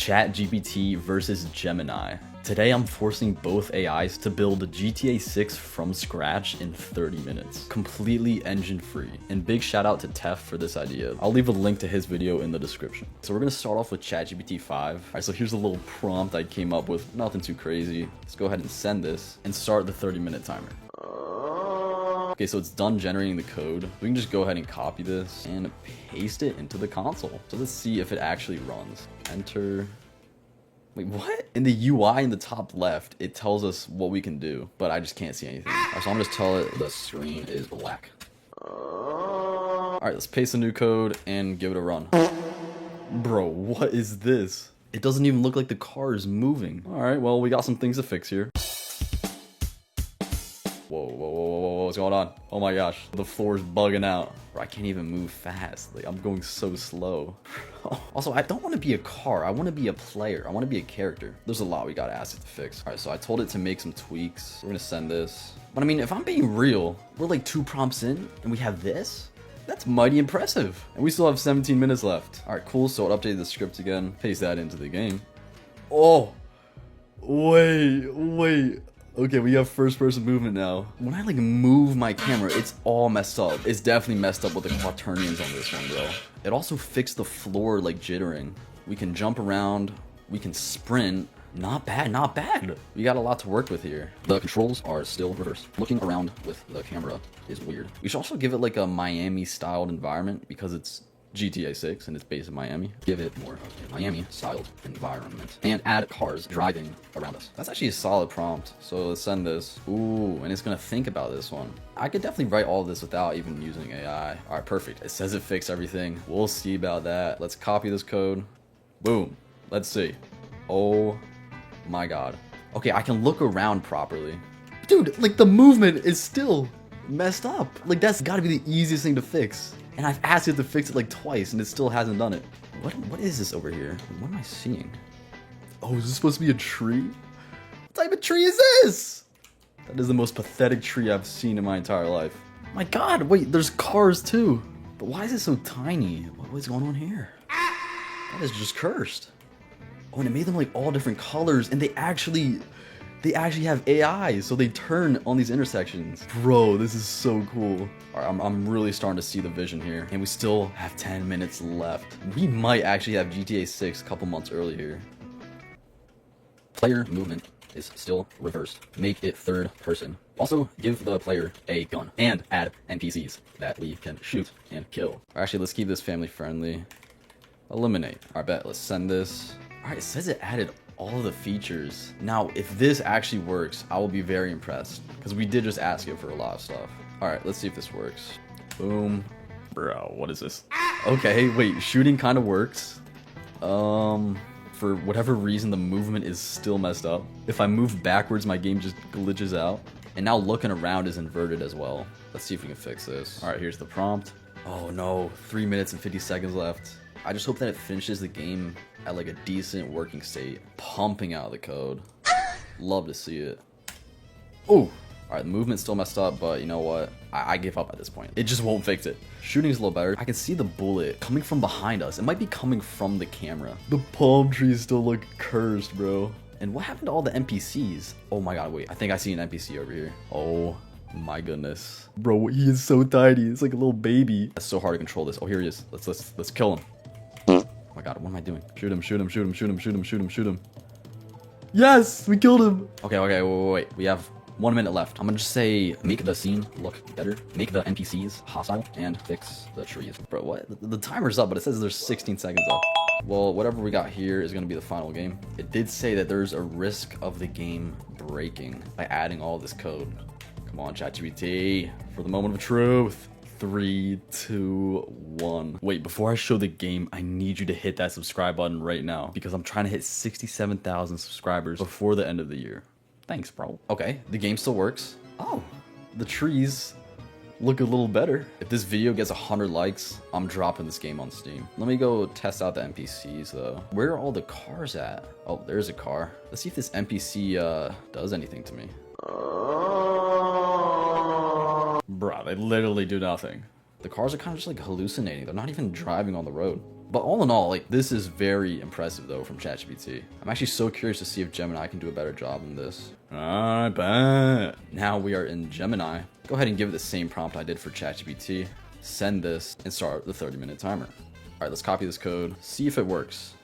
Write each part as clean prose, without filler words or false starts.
ChatGPT versus Gemini. Today I'm forcing both AIs to build GTA 6 from scratch in 30 minutes. Completely engine free. And big shout out to Tef for this idea. I'll leave a link to his video in the description. So we're gonna start off with ChatGPT-5. Alright, so here's a little prompt I came up with. Nothing too crazy. Let's go ahead and send this and start the 30-minute timer. Okay, so it's done generating the code. We can just go ahead and copy this and paste it into the console. So let's see if it actually runs. Enter. Wait, what? In the UI in the top left, it tells us what we can do, but I just can't see anything. So I'm gonna just tell it the screen is black. Alright, let's paste the new code and give it a run. Bro, what is this? It doesn't even look like the car is moving. Alright, well, we got some things to fix here. Whoa, what's going on? Oh my gosh, the floor's bugging out. Bro, I can't even move fast. Like, I'm going so slow. Also, I don't want to be a car. I want to be a player. I want to be a character. There's a lot we gotta ask it to fix. All right, so I told it to make some tweaks. We're gonna send this. But I mean, if I'm being real, we're like 2 prompts in and we have this? That's mighty impressive. And we still have 17 minutes left. All right, cool. So it updated the script again. Paste that into the game. Oh, wait. Okay, we have first person movement now. When I like move my camera, it's all messed up. It's definitely messed up with the quaternions on this one, bro. It also fixed the floor like jittering. We can jump around, we can sprint. Not bad, not bad. We got a lot to work with here. The controls are still reversed. Looking around with the camera is weird. We should also give it like a Miami styled environment because it's GTA 6 and it's based in Miami. Give it more of a Miami styled environment and add cars driving around us. That's actually a solid prompt. So let's send this. Ooh, and it's gonna think about this one. I could definitely write all of this without even using AI. All right, perfect. It says it fixed everything. We'll see about that. Let's copy this code. Boom. Let's see. Oh my God. Okay, I can look around properly. Dude, like the movement is still messed up. Like that's gotta be the easiest thing to fix. And I've asked it to fix it like twice and it still hasn't done it. What is this over here? What am I seeing? Oh, is this supposed to be a tree? What type of tree is this? That is the most pathetic tree I've seen in my entire life. My God, wait, there's cars too. But why is it so tiny? What is going on here? That is just cursed. Oh, and it made them like all different colors and they actually have AI, so they turn on these intersections. Bro, this is so cool. All right, I'm really starting to see the vision here. And we still have 10 minutes left. We might actually have GTA 6 a couple months early here. Player movement is still reversed. Make it third person. Also, give the player a gun and add NPCs that we can shoot and kill. Actually, let's keep this family friendly. Eliminate. All right, bet. Let's send this. All right, it says it added all of the features. Now, if this actually works, I will be very impressed because we did just ask it for a lot of stuff. All right, let's see if this works. Boom. Bro, what is this? Okay, wait, shooting kind of works. For whatever reason, the movement is still messed up. If I move backwards, my game just glitches out. And now looking around is inverted as well. Let's see if we can fix this. All right, here's the prompt. Oh no, 3 minutes and 50 seconds left. I just hope that it finishes the game at like a decent working state, pumping out the code. Love to see it. Oh, all right, the movement's still messed up, but you know what? I give up at this point. It just won't fix it. Shooting's a little better. I can see the bullet coming from behind us. It might be coming from the camera. The palm trees still look cursed, bro. And what happened to all the NPCs? Oh my God, wait, I think I see an NPC over here. Oh my goodness. Bro, he is so tiny. It's like a little baby. That's so hard to control this. Oh, here he is. Let's kill him. Oh my God, what am I doing? Shoot him. Yes, we killed him. Okay, wait. We have 1 minute left. I'm gonna just say, make the scene look better, make the NPCs hostile, and fix the trees. Bro, what? The timer's up, but it says there's 16 seconds left. Well, whatever we got here is gonna be the final game. It did say that there's a risk of the game breaking by adding all this code. Come on, ChatGPT, for the moment of truth. 3, 2, 1. Wait, before I show the game, I need you to hit that subscribe button right now because I'm trying to hit 67,000 subscribers before the end of the year. Thanks, bro. Okay, the game still works. Oh, the trees look a little better. If this video gets 100 likes, I'm dropping this game on Steam. Let me go test out the NPCs though. Where are all the cars at? Oh, there's a car. Let's see if this NPC does anything to me. Bruh, they literally do nothing. The cars are kind of just like hallucinating. They're not even driving on the road. But all in all, like, this is very impressive though from ChatGPT. I'm actually so curious to see if Gemini can do a better job than this. I bet. Now we are in Gemini. Go ahead and give it the same prompt I did for ChatGPT. Send this and start the 30-minute timer. All right, let's copy this code, see if it works.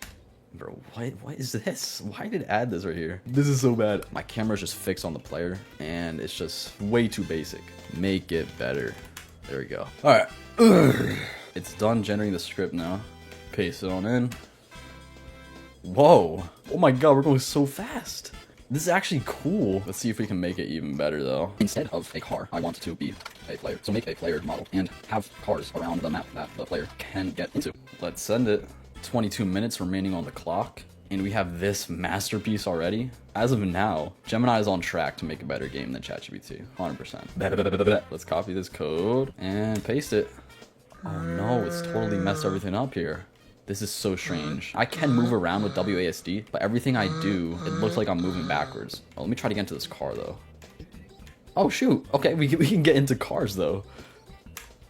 Bro, what is this? Why did it add this right here? This is so bad. My camera's just fixed on the player and it's just way too basic. Make it better. There we go. All right. It's done generating the script now. Paste it on in. Whoa. Oh my God, we're going so fast. This is actually cool. Let's see if we can make it even better though. Instead of a car, I want to be a player. So make a player model and have cars around the map that the player can get into. Let's send it. 22 minutes remaining on the clock. And we have this masterpiece already. As of now, Gemini is on track to make a better game than ChatGPT. 100%. Let's copy this code and paste it. Oh no, it's totally messed everything up here. This is so strange. I can move around with WASD, but everything I do, it looks like I'm moving backwards. Oh, let me try to get into this car though. Oh shoot, okay, we can get into cars though.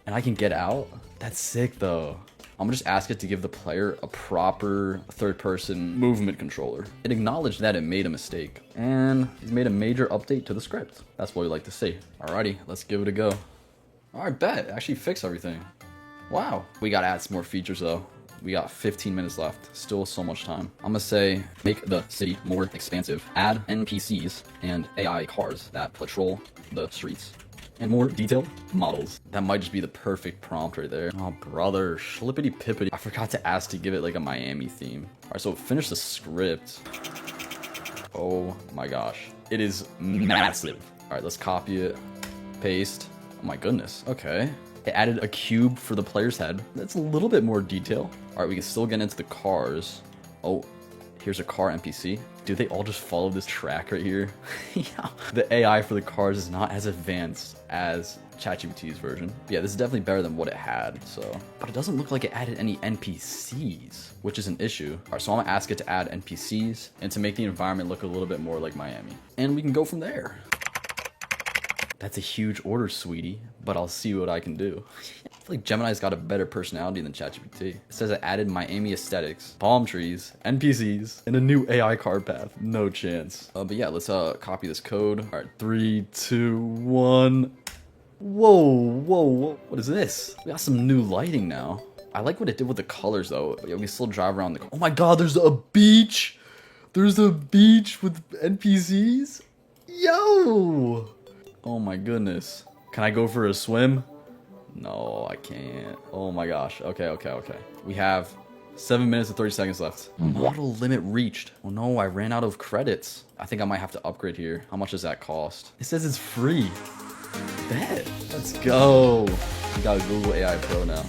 And I can get out? That's sick though. I'm gonna just ask it to give the player a proper third-person movement controller. It acknowledged that it made a mistake, and it's made a major update to the script. That's what we like to see. Alrighty, let's give it a go. Alright, bet, it actually fixed everything. Wow. We gotta add some more features though. We got 15 minutes left. Still so much time. I'm gonna say, make the city more expansive. Add NPCs and AI cars that patrol the streets. And more detailed models. That might just be the perfect prompt right there. Oh, brother. Schlippity pippity. I forgot to ask to give it like a Miami theme. Alright, so finish the script. Oh my gosh. It is massive. Alright, let's copy it. Paste. Oh my goodness. Okay. It added a cube for the player's head. That's a little bit more detail. All right, we can still get into the cars. Oh, here's a car NPC. Do they all just follow this track right here? Yeah. The AI for the cars is not as advanced as ChatGPT's version. Yeah, this is definitely better than what it had, so. But it doesn't look like it added any NPCs, which is an issue. All right, so I'm gonna ask it to add NPCs and to make the environment look a little bit more like Miami. And we can go from there. That's a huge order, sweetie, but I'll see what I can do. I feel like Gemini's got a better personality than ChatGPT. It says it added Miami aesthetics, palm trees, NPCs, and a new AI card path. No chance. But yeah, let's copy this code. All right, 3, 2, 1. Whoa. What is this? We got some new lighting now. I like what it did with the colors though. Yeah, we can still drive around the car. Oh my God, there's a beach. There's a beach with NPCs. Yo. Oh my goodness. Can I go for a swim? No, I can't. Oh my gosh. Okay. We have 7 minutes and 30 seconds left. Model limit reached. Oh no, I ran out of credits. I think I might have to upgrade here. How much does that cost? It says it's free. Bet. Let's go. We got a Google AI Pro now.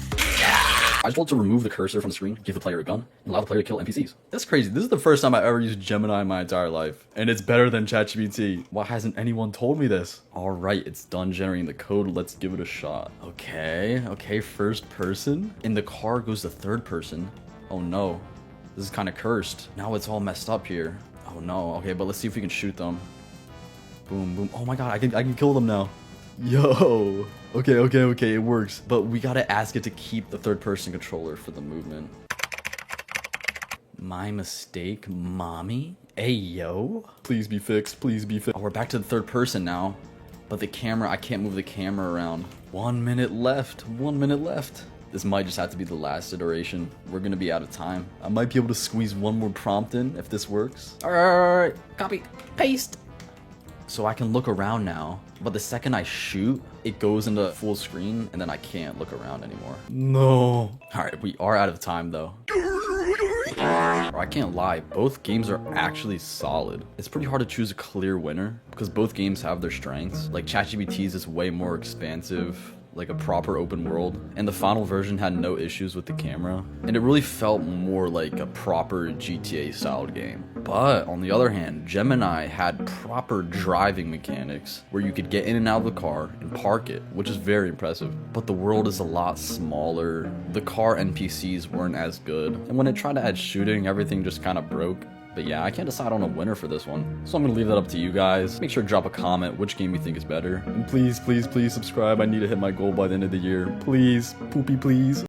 I just want to remove the cursor from the screen, give the player a gun, and allow the player to kill NPCs. That's crazy. This is the first time I ever used Gemini in my entire life. And it's better than ChatGPT. Why hasn't anyone told me this? All right, it's done generating the code. Let's give it a shot. Okay, first person. And the car goes to third person. Oh no, this is kind of cursed. Now it's all messed up here. Oh no, okay, but let's see if we can shoot them. Boom. Oh my God, I can kill them now. Yo. Okay, it works. But we gotta ask it to keep the third-person controller for the movement. My mistake, mommy? Hey, yo. Please be fixed. Oh, we're back to the third person now. But the camera, I can't move the camera around. 1 minute left. This might just have to be the last iteration. We're gonna be out of time. I might be able to squeeze one more prompt in if this works. All right. Copy, paste. So I can look around now, but the second I shoot, it goes into full screen and then I can't look around anymore. No. All right, we are out of time though. I can't lie, both games are actually solid. It's pretty hard to choose a clear winner because both games have their strengths. Like ChatGPT's is way more expansive, like a proper open world, and the final version had no issues with the camera, and it really felt more like a proper GTA styled game. But on the other hand, Gemini had proper driving mechanics where you could get in and out of the car and park it, which is very impressive. But the world is a lot smaller, the car NPCs weren't as good, and when it tried to add shooting, everything just kind of broke. But yeah, I can't decide on a winner for this one, so I'm gonna leave that up to you guys. Make sure to drop a comment which game you think is better, and please subscribe. I need to hit my goal by the end of the year. Please, poopy please.